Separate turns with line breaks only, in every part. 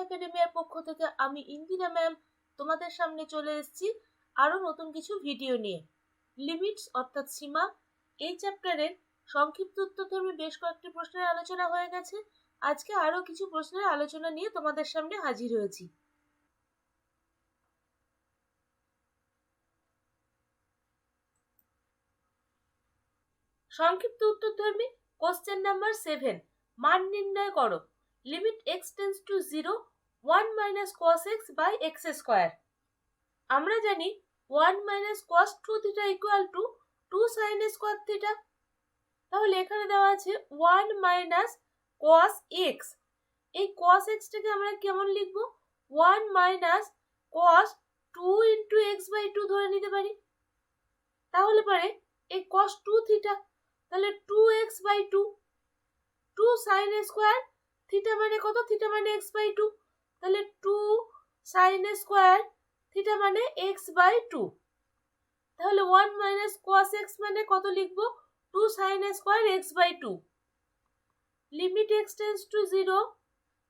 একাডেমির পক্ষ থেকে আমি ইন্দিরা ম্যাম তোমাদের সামনে চলে এসেছি আরো নতুন কিছু ভিডিও নিয়ে। লিমিটস অর্থাৎ সীমা এই চ্যাপ্টারের সংক্ষিপ্ত উত্তরধর্মী বেশ কয়েকটি প্রশ্নের আলোচনা হয়ে গেছে। আজকে আরো কিছু প্রশ্নের আলোচনা নিয়ে তোমাদের সামনে হাজির হয়েছি। সংক্ষিপ্ত উত্তরধর্মী কোশ্চেন নাম্বার 7, মান নির্ণয় করো। Limit x tends to 0 1 minus cos x by x square। আমরা জানি 1 minus cos 2 theta equal to 2 sin square theta। তাহলে এখানে দেওয়া আছে 1 minus cos x। এই cos x টাকে আমরা কেমন লিখব? 1 minus cos 2 into x by 2 ধরে নিতে পারি। তাহলে পরে এই cos 2 theta, তাহলে 2x by 2, 2 sin square theta মানে কত? theta মানে x by 2, তাহলে 2 sin square theta মানে x by 2। তাহলে 1 minus cos x মানে কত লিখব? 2 sin square x by 2। Limit x tends to 0,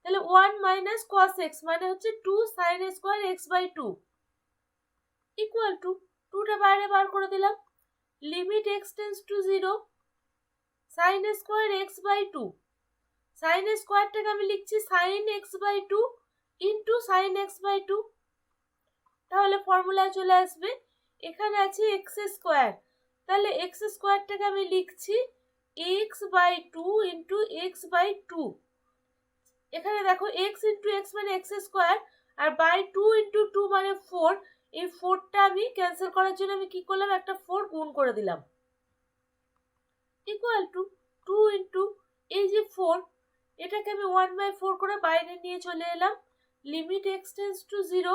তাহলে 1 minus cos x মানে হচ্ছে 2 sin square x by 2 equal two 2টা বাইরে বার করে দিলাম। Limit x tends to 0 sin square x by 2, sin স্কয়ারটাকে আমি লিখছি sin x by 2 into sin x by 2। তাহলে ফর্মুলায় চলে আসবে, এখানে আছে x স্কয়ার, তাহলে x স্কয়ারটাকে আমি লিখছি x by 2 into x by 2। এখানে দেখো x into x মানে x স্কয়ার আর by 2 into 2 মানে 4। এই 4টা আমি ক্যান্সেল করার জন্য আমি কি করলাম? একটা 4 গুণ করে দিলাম ইকুয়াল টু 2 into এই যে 4, এটাকে আমি 1/4 করে বাইরে নিয়ে চলে এলাম। লিমিট x টেন্ডস টু 0,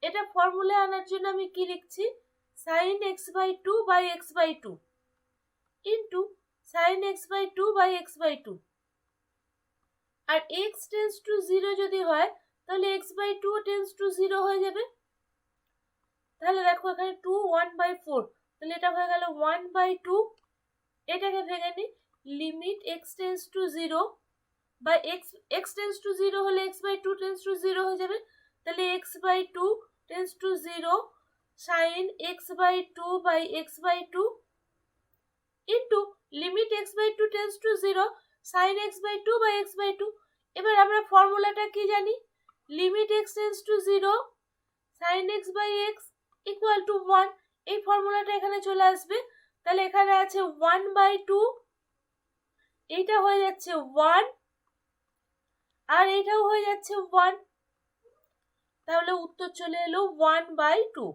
এটা ফর্মুলায় আনার জন্য আমি কি লিখছি? sin x by 2 by x by 2 into sin x by 2 by x by 2। আর x টেন্ডস টু 0 যদি হয় তাহলে x by 2 টেন্ডস টু 0 হয়ে যাবে। তাহলে দেখো এখানে 2 1/4, তাহলে এটা হয়ে গেল 1/2। এটাকে ভেঙে নিই, লিমিট x টেন্ডস টু 0 বা x টেন্ডস টু 0 হলে x by 2 টেন্ডস টু 0 হয়ে যাবে। তাহলে x by 2 tends to 0 sin x by 2 by x by 2 into limit x by 2 tends to 0 sin x by 2 by x by 2। এবার আমরা ফর্মুলাটা কি জানি? Limit x tends to 0 sin x by x equal to 1। এই ফর্মুলাটা এখানে চলে আসবে। তাহলে এখানে আছে 1/2, এইটা হয়ে যাচ্ছে 1 আর এইটাও হয়ে যাচ্ছে 1। তাহলে উত্তর চলে এলো 1/2।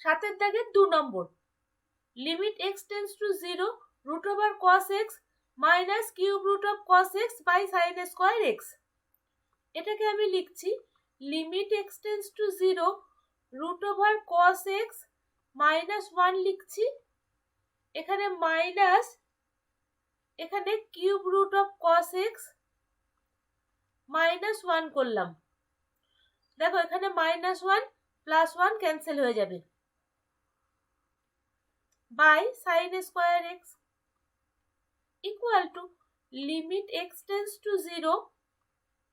সাতের দাগের 2 number, limit x tends to 0 root over cos x minus cube root of cos x by sin square x। এটাকে আমি লিখছি limit x tends to 0 root over cos x minus 1 লিখছি, এখানে মাইনাস, এখানে cube root of cos x minus 1 করলাম। দেখো এখানে -1 + 1 cancel হয়ে যাবে, by sin square x equal to limit x tends to 0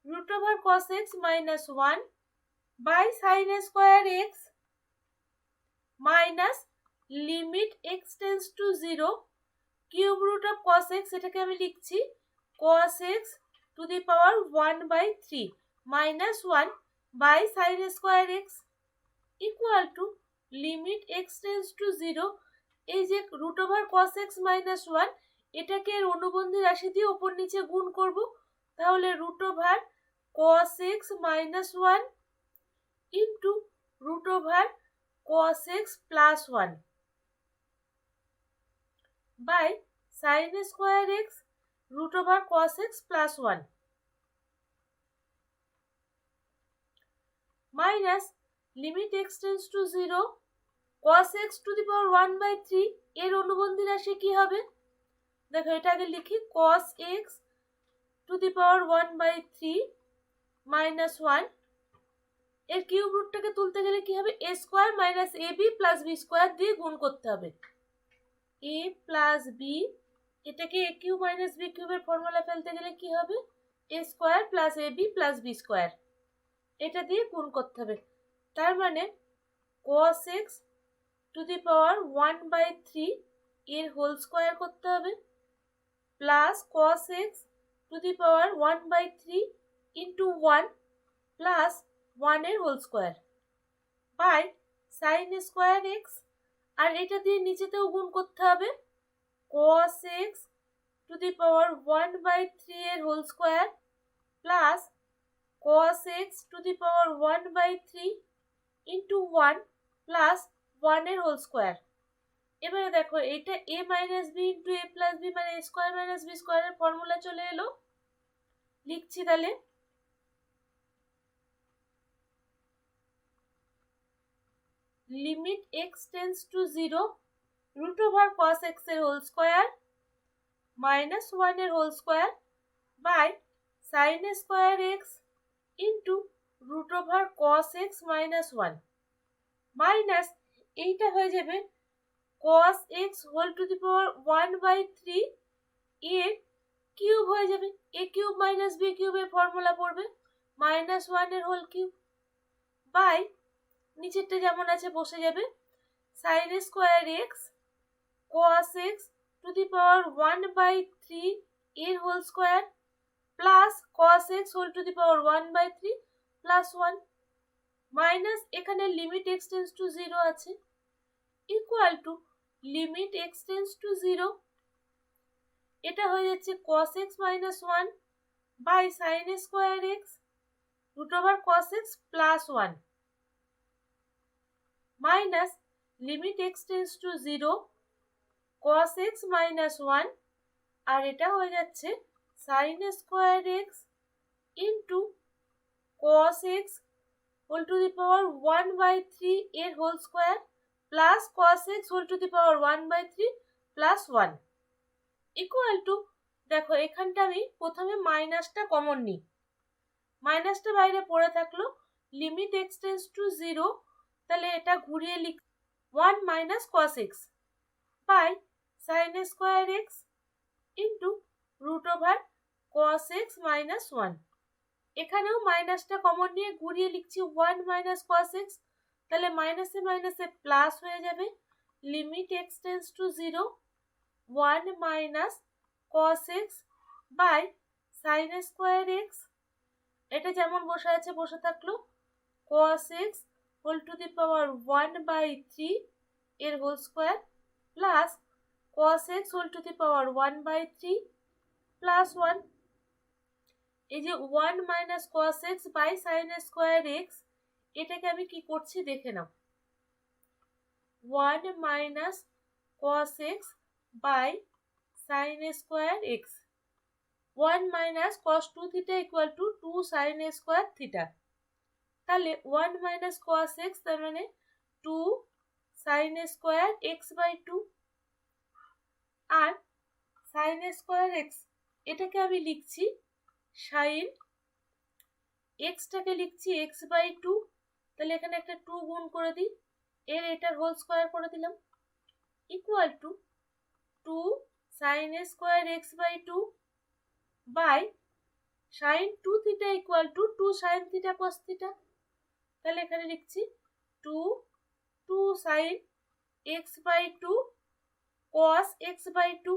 root over cos x minus 1 by sin square x minus limit x tends to 0 cube root of cos x, এটাকে আমি লিখছি cos x to the power 1/3 minus 1 by sin square x equal to limit x tends to 0, এই যে root over cos x minus 1 এটাকে এর অনুবন্ধী রাশি দিয়ে উপর নিচে গুণ করব। তাহলে root over cos x minus 1 into root over cos x plus 1 by sin square x root over cos x plus 1 minus limit x tends to 0 cos x to the power 1/3 এর অনুবন্ধী রাশি কি হবে? দেখো এটা আগে লিখি, cos x to the power 1/3 minus 1, এর cube রুটটাকে তুলতে গেলে কি হবে? a square minus ab plus b square দিয়ে গুণ করতে হবে। এ প্লাস বি, এটাকে এ কিউব মাইনাস বি কিউবের ফর্মুলা ফেলতে গেলে কি হবে? এ square plus A B plus B square, এটা দিয়ে গুণ করতে হবে। তার মানে cos x টু দি পাওয়ার 1/3 এর হোল স্কোয়ার করতে হবে, plus cos x to the power 1/3 into 1 plus 1 এর whole square by sine square x, আর এটা দিয়ে নিচেতেও গুণ করতে হবে, cos x টু দি পাওয়ার 1/3 এর whole square plus cos x to the power 1/3 into 1 plus 1 এর হোল স্কোয়ার। এবারে দেখো এটা a minus B into A plus B মানে এ স্কোয়ার মাইনাস বি স্কোয়ারের ফর্মুলা চলে এলো। লিখছি তাহলে, limit x tends to 0 root over cos x এর হোল স্কোয়ার মাইনাস 1 এর whole square by sine square x into root over cos x minus 1 minus এইটা হয়ে যাবে cos x হোল টু দি পাওয়ার 1/3 এর কিউব হয়ে যাবে, এ কিউব মাইনাস বি কিউবের formula পড়বে মাইনাস 1 এর হোল কিউব বাই নিচেরটা যেমন আছে বসে যাবে sine square x cos x to the পাওয়ার 1/3 এর whole square plus cos x whole to the power 1/3 plus 1 minus এখানে লিমিট এক্স টেন্স টু 0 আছে equal to limit x tends to 0, এটা হয়ে যাচ্ছে cos x minus 1 by sine square x root over cos x plus 1 minus limit x tends to 0 cos x minus 1, আর এটা হয়ে যাচ্ছে sine square x into cos x whole to দি পাওয়ার 1/3 এর whole square plus cos x whole to the power 1/3 plus 1 equal to, দেখো এখানটা আমি প্রথমে মাইনাসটা কমন নিই, মাইনাসটা বাইরে পড়ে থাকলো, লিমিট এক্স টেন্স টু 0, তাহলে এটা ঘুরিয়ে লিখ 1 minus cos x by sine square x into root over cos x minus 1, এখানেও মাইনাসটা কমন নিয়ে ঘুরিয়ে লিখছি 1 মাইনাস cos x, তাহলে মাইনাসে মাইনাসে প্লাস হয়ে যাবে, limit x tends to 0 1 minus cos x by sine square x, এটা যেমন বসে আছে বসে থাকলো, cos x হোল টু দি পাওয়ার 1/3 এর whole square plus cos x whole to the power 1/3 plus 1, এই যে 1 minus cos x by sine square x, এটাকে আমি কি করছি দেখে নাও, 1 minus cos x by sine square x, 1 minus cos 2 theta equal to 2 sine square theta, তাহলে 1 minus cos x তার মানে 2 সাইন স্কোয়ার এক্স বাই 2, আর সাইন স্কোয়ার এক্স এটাকে আমি লিখছি সাইন এক্সটাকে লিখছি এক্স বাই 2, তাহলে এখানে একটা 2 গুণ করে দিই, এর এটার হোল স্কোয়ার করে দিলাম equal to 2 sine square x by 2 by sine 2 theta equal to 2 sine theta cos theta, তাহলে এখানে লিখছি 2 sine x by 2 cos x by 2,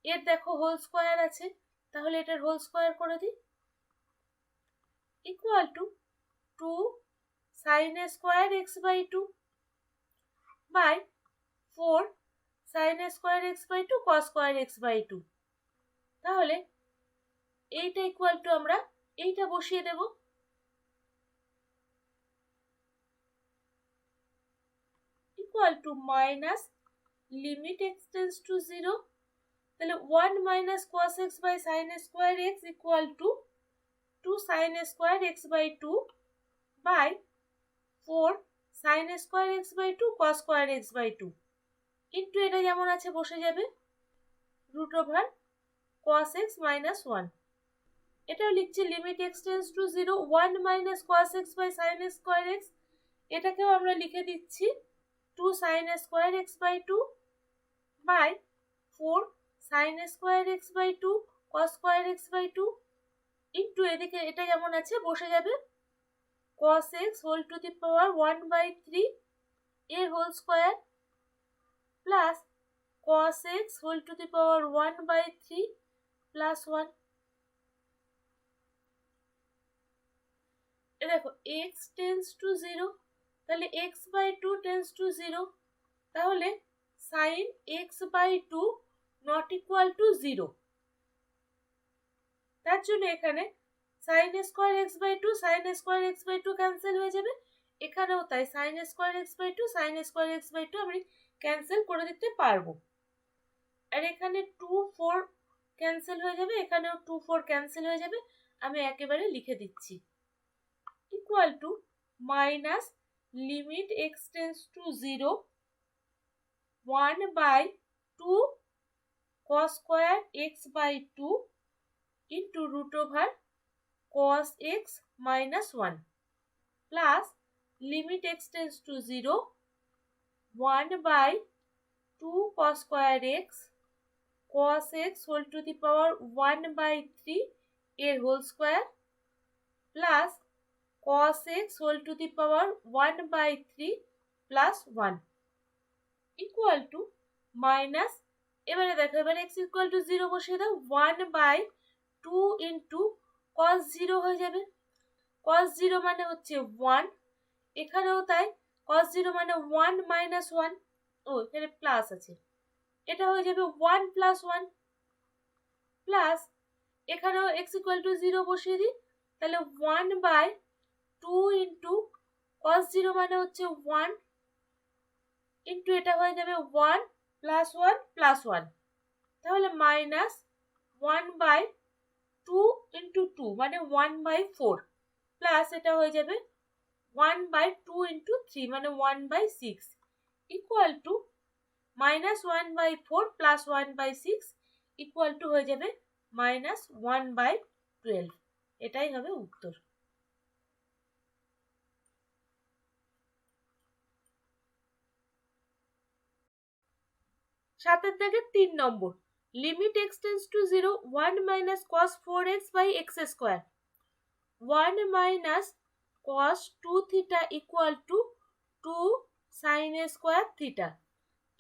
এর দেখো হোল স্কোয়ার আছে, তাহলে এটার হোল স্কোয়ার করে দিই equal to 2 sine square x by 2 by 4 sine square x by 2 cos square x by 2, তাহলে এইটা ইকুয়াল টু আমরা এইটা বসিয়ে দেব, equal to minus limit x tends to 0, তাহলে 1 minus cos x by sine square x equal to 2 sine square x by 2 by 4 sine square x by 2 cos square x by 2 into এটা যেমন আছে বসে যাবে root over cos x minus 1, এটাও লিখছি limit x tends to 0 1 minus cos x by sine square x, এটাকেও আমরা লিখে দিচ্ছি 2 sine square x by 2 by 4 sin square x by 2 cos square x by 2 into এদিকে এটা যেমন আছে বসে যাবে cos x হোল টু দি পাওয়ার 1/3 এর whole square plus cos x whole to the power 1/3 plus 1। দেখো x টেন্স টু 0, তাহলে x by 2 tense to 0, তাহলে sin x by 2 not equal to 0। তার জন্য এখানে sin square x by 2 sin square x by 2 cancel হয়ে যাবে, এখানেও তাই sin square x by 2 sin square x by 2 আমি ক্যান্সেল করে দিতে পারবো। আর এখানে 2 4 ক্যান্সেল হয়ে যাবে, এখানেও 2 4 ক্যান্সেল হয়ে যাবে, আমি একেবারে লিখে দিচ্ছি equal to minus limit x tends to 0 1/2 cos square x by 2 into root over cos x minus 1 plus limit x tends to 0 1/2 cos square x cos x whole to the power 1/3 এর whole square plus cos x whole to the power 1/3 plus 1 equal to minus, এবারে দেখো এবারে x equal to 0 বসিয়ে দাও 1/2 into cos 0 হয়ে যাবে, cos 0 মানে হচ্ছে 1, এখানেও তাই cos 0 মানে 1 minus 1, ও এখানে প্লাস আছে, এটা হয়ে যাবে 1 plus 1 প্লাস এখানেও x equal to 0 বসিয়ে দিই, তাহলে 1/2 into cos 0 মানে হচ্ছে 1 ইন্টু এটা হয়ে যাবে 1 plus 1 plus 1, তাহলে মাইনাস 1/2 into 2 মানে 1/4 প্লাস এটা হয়ে যাবে 1/2 into 3 মানে 1/6 equal to minus 1/4 plus 1/6 equal to হয়ে যাবে মাইনাস 1/12। এটাই হবে উত্তর। সাতের দাগের 3 number limit x tends to 0 1 minus cos 4x by x square 1 minus cos 2 theta equal to 2 sin square theta,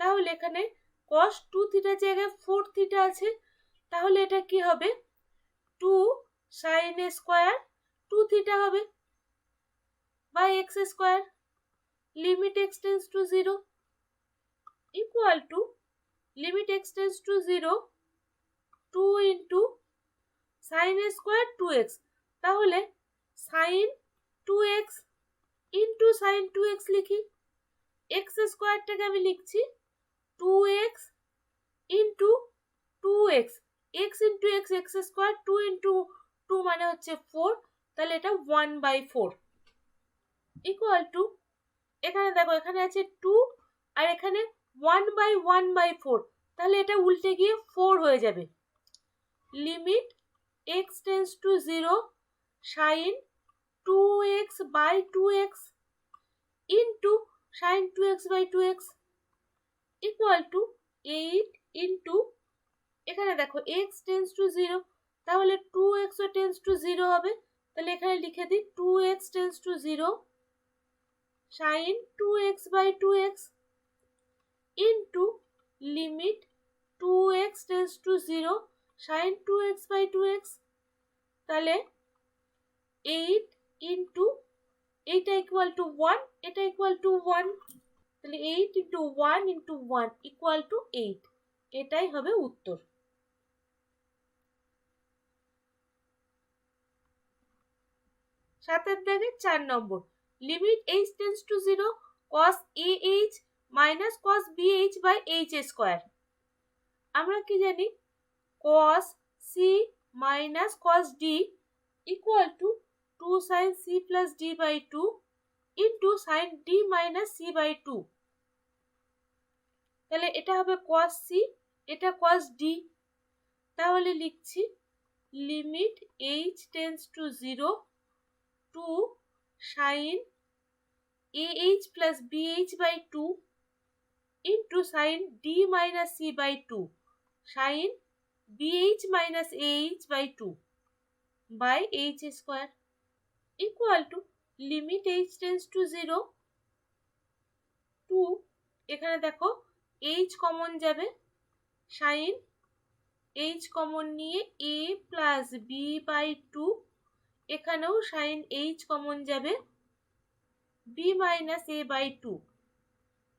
তাহলে এখানে cos 2 theta জায়গায় 4 theta আছে, তাহলে এটা কি হবে 2 sin square 2 theta হবে by x square limit x tends to 0 equal to limit x tends to 0 2 into sin square 2x, তাহলে sin 2x into sin 2x লিখি, x স্কয়ারটাকে আমি লিখছি 2x into 2x, x into x x square 2 into 2 মানে হচ্ছে 4, তাহলে এটা 1/4 equal to এখানে দেখো এখানে আছে 2 আর এখানে 1/1/4, তাহলে এটা উল্টে গিয়ে 4 হয়ে যাবে, limit x tends to 0 sin 2x by 2x into sin 2x by 2x equal to 8 into এখানে দেখো x টেন্স টু 0, তাহলে 2x ও টেন্স টু 0 হবে, তাহলে এখানে লিখে দিই 2x tense to 0 sin 2x by 2x into limit 2x tense to 0 sin 2x by 2x, তাহলে 8 into এটা ইকুয়াল টু 1 এটা ইকুয়াল টু 1, তাহলে 8 into 1 into 1 equal to 8, এটাই হবে উত্তর। সাতের দাগে 4 number limit h tends to 0 cos ah minus cos bh by h square, আমরা কি জানি cos c minus cos d equal to 2 sin c plus d by 2 into sin d minus c by 2, তাহলে এটা হবে cos c এটা cos d, তাহলে লিখছি limit h tends to 0 2 sin ah plus bh by 2 into sine D minus C by two sine B H minus H by two by H square equal to limit H tends to 0 two, এখানে দেখো H common যাবে, sine H common নিয়ে A plus B by two, এখানেও sine H common যাবে, B minus A by two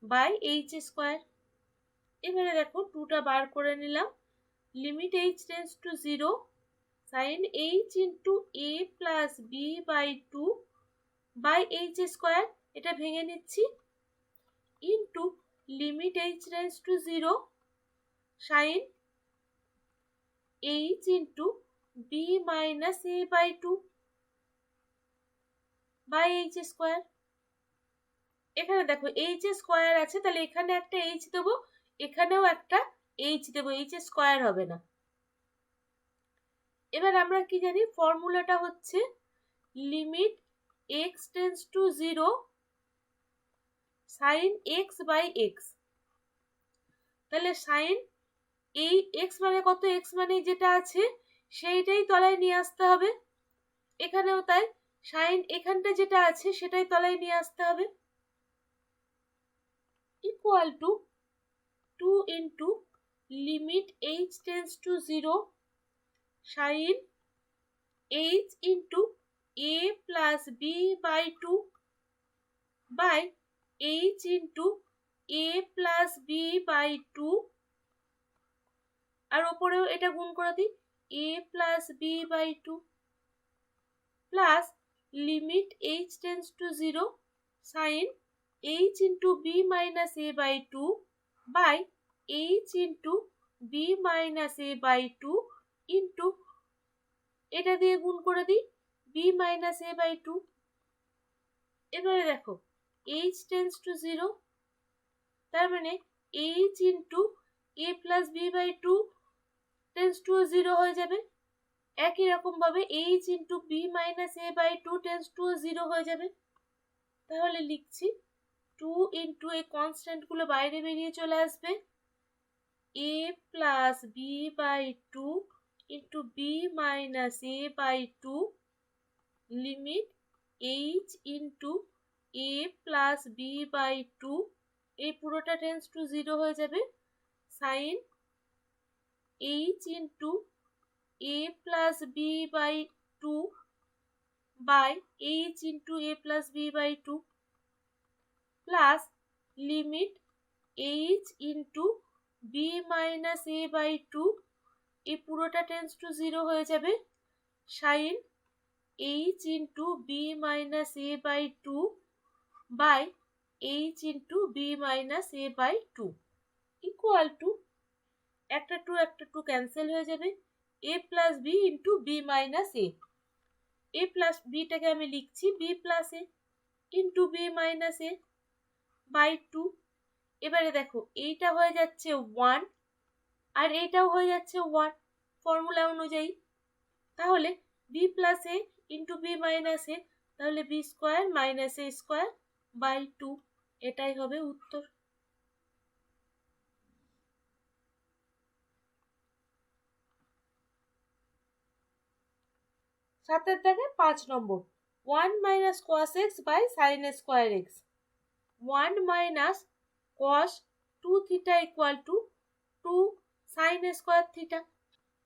by H square. এবারে দেখো টুটা বার করে নিলাম, limit H tends to 0 sine H into A plus B by two by H square, এটা ভেঙে নিচ্ছি, into limit H tends to 0 sine H into B minus A by two by H square. এখানে দেখো H square আছে, তাহলে এখানে একটা H দেবো, এখানেও একটা এইচ দেবো, এইচ স্কোয়ার হবে না। এবার আমরা কি জানি, ফর্মুলাটা হচ্ছে limit x tends to 0 sine x by x. তাহলে সাইন এই এক্স মানে কত, এক্স মানে যেটা আছে সেইটাই তলায় নিয়ে আসতে হবে, এখানেও তাই, সাইন এখানটা যেটা আছে সেটাই তলায় নিয়ে আসতে হবে, equal to 2 into limit H tends to 0 sine H into A plus B by two by H into A plus B by two, আর ওপরেও এটা গুণ করে দিই, A plus B by two plus limit H tends to 0 sine H into B minus A by two by H into B minus A by two into এটা দিয়ে গুণ করে দিই B minus A by two. এবারে দেখো H tends to 0, তার মানে H into A plus B by two tends to 0 হয়ে যাবে, একই রকম ভাবে H into B minus A by two tends to 0 হয়ে যাবে। তাহলে লিখছি 2 ইন্টু এই কনস্ট্যান্ট গুলো বাইরে বেরিয়ে চলে আসবে, A plus B by two into B minus A by two limit H into A plus B by two, এই পুরোটা টেন্স টু 0 হয়ে যাবে, sine H into A plus B by two by H into A plus B by two plus limit H into B minus A by two, এই পুরোটা tends to 0 হয়ে যাবে, sine H into B minus A by two by H into B minus A by two equal to একটা two cancel হয়ে যাবে, A plus B into B minus A plus বিটাকে আমি লিখছি B plus A into B minus A by two. এবারে দেখো এইটা হয়ে যাচ্ছে 1 আর এইটাও হয়ে যাচ্ছে 1 ফর্মুলা অনুযায়ী, তাহলে B plus A into B minus A, তাহলে B square minus A square by two, এটাই হবে উত্তর। সাতের দাগে 5 নম্বর 1 minus cos x by sine square x, 1 minus cos 2 theta equal to 2 sine square theta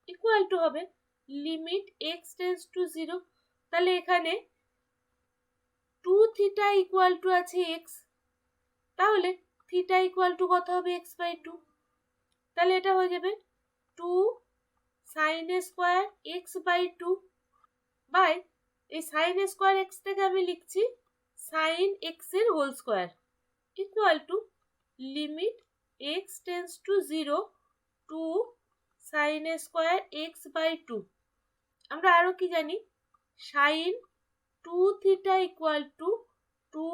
equal to হবে limit x tends to 0, তাহলে এখানে 2 থিটা ইকুয়াল টু আছে এক্স, তাহলে থিটা ইকুয়াল টু কত হবে এক্স বাই টু, তাহলে এটা হয়ে যাবে 2 sine square x by two by এই সাইন স্কোয়ার এক্স থেকে আমি লিখছি সাইন এক্স এর whole square equal to limit x tends to 0 2 sine square x by two. আমরা আরো কি জানি, sine 2 theta equal to 2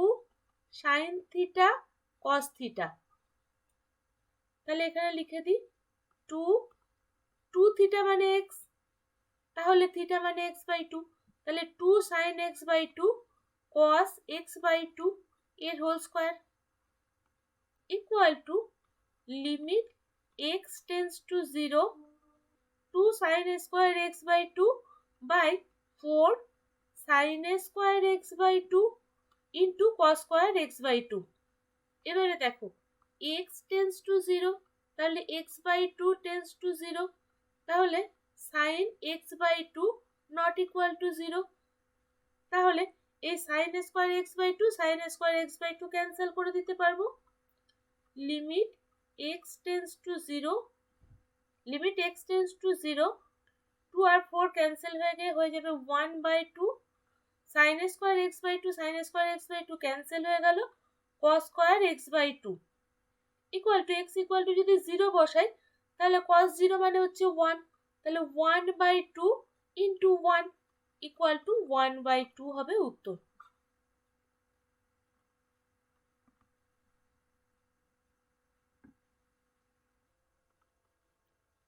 sine theta cos theta, তাহলে এখানে লিখে দিই 2 থিটা মানে এক্স, তাহলে থিটা মানে এক্স বাই টু, তাহলে 2 sine x by two cos x by two এর whole square equal to limit x tends to 0 2 sin square x by 2 by 4 sin square x by 2 into cos square x by 2। এবারে দেখো x tends to 0, তাহলে x by 2 tense to 0, তাহলে sine x by 2 not equal to 0। তাহলে এই sine square x by 2 sine square x by 2 cancel করে দিতে পারবো। Limit x tends to 0, limit x tends to 0, 2 আর 4 ক্যান্সেল হয়ে যাবে 1 by 2, sine square x by 2 sine square x by 2 cancel হয়ে গেল, cos square x by 2 equal to x equal two যদি 0 বসাই তাহলে কস 0 মানে হচ্ছে 1, তাহলে 1 by 2 into 1 equal to 1 by 2 হবে উত্তর।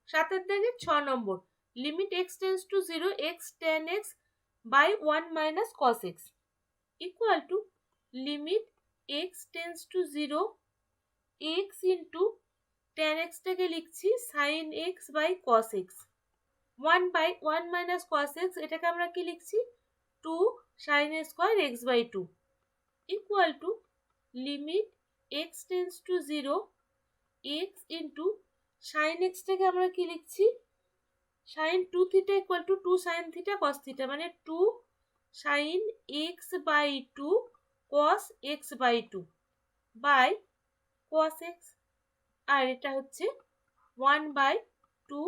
সাতের দাগে 6 number, limit x tends to 0 X tan x by 1 minus cos x equal to limit x tends to 0 x into tan x টাকে লিখছি sin x by cos x, 1 by 1 minus cos x এটাকে আমরা কি লিখছি 2 sin square x by 2 equal to limit x tends to 0 x into sin x টাকে আমরা কি লিখছি sin 2 theta equal to 2 sin theta cos theta, মানে 2 sin x by 2 cos x by 2 by cos x, আর এটা হচ্ছে 1 by 2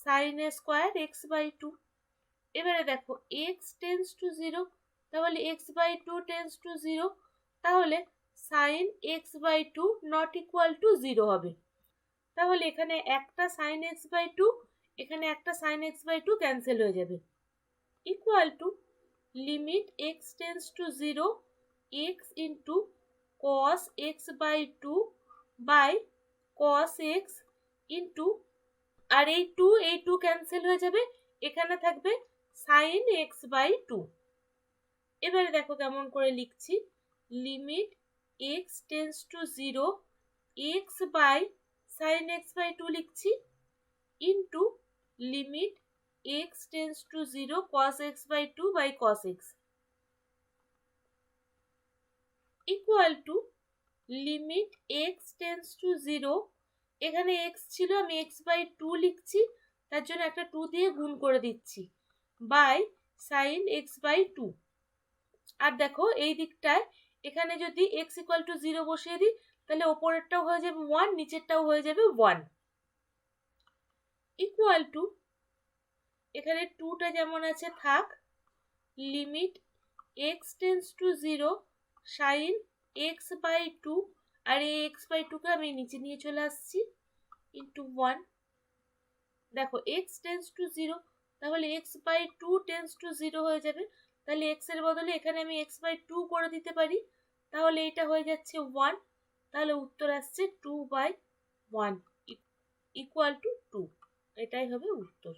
sin square x by 2। এবারে দেখো x টেন্স টু 0, তাহলে x বাই 2 টেন্স টু 0, তাহলে sin x by 2 not equal to 0 হবে। তাহলে এখানে একটা sin x বাই 2 এখানে একটা sin x বাই 2 ক্যান্সেল হয়ে যাবে equal to limit x tends to 0 x into cos x by 2 by cos x into, আর এই 2 ক্যান্সেল হয়ে যাবে, এখানে থাকবে sin x বাই 2। এবারে দেখো কেমন করে লিখছি limit x tends to 0 x by sin x by 2 লিখছি into limit x tends to 0 cos x by 2 by cos x equal to limit x tends to 0, এখানে x ছিল আমি x বাই 2 লিখছি, তার জন্য একটা 2 দিয়ে গুণ করে দিচ্ছি, বাই sin x বাই 2। আর দেখো এই দিকটায় এখানে যদি x ইকুয়াল টু 0 বসিয়ে দিই তাহলে ওপরেরটাও হয়ে যাবে 1 নিচেরটাও হয়ে যাবে 1 ইকুয়াল টু এখানে 2টা যেমন আছে থাক, limit x tends to 0 sin x by 2, আর এই x বাই 2কে আমি নিচে নিয়ে চলে আসছি ইন্টু 1। দেখো x টেন্স টু 0, তাহলে x বাই 2 টেন্স টু 0 হয়ে যাবে, তাহলে x এর বদলে এখানে আমি x বাই 2 করে দিতে পারি, তাহলে এটা হয়ে যাচ্ছে 1, তাহলে উত্তর আসছে 2 বাই 1 ইকুয়াল টু 2, এটাই হবে উত্তর।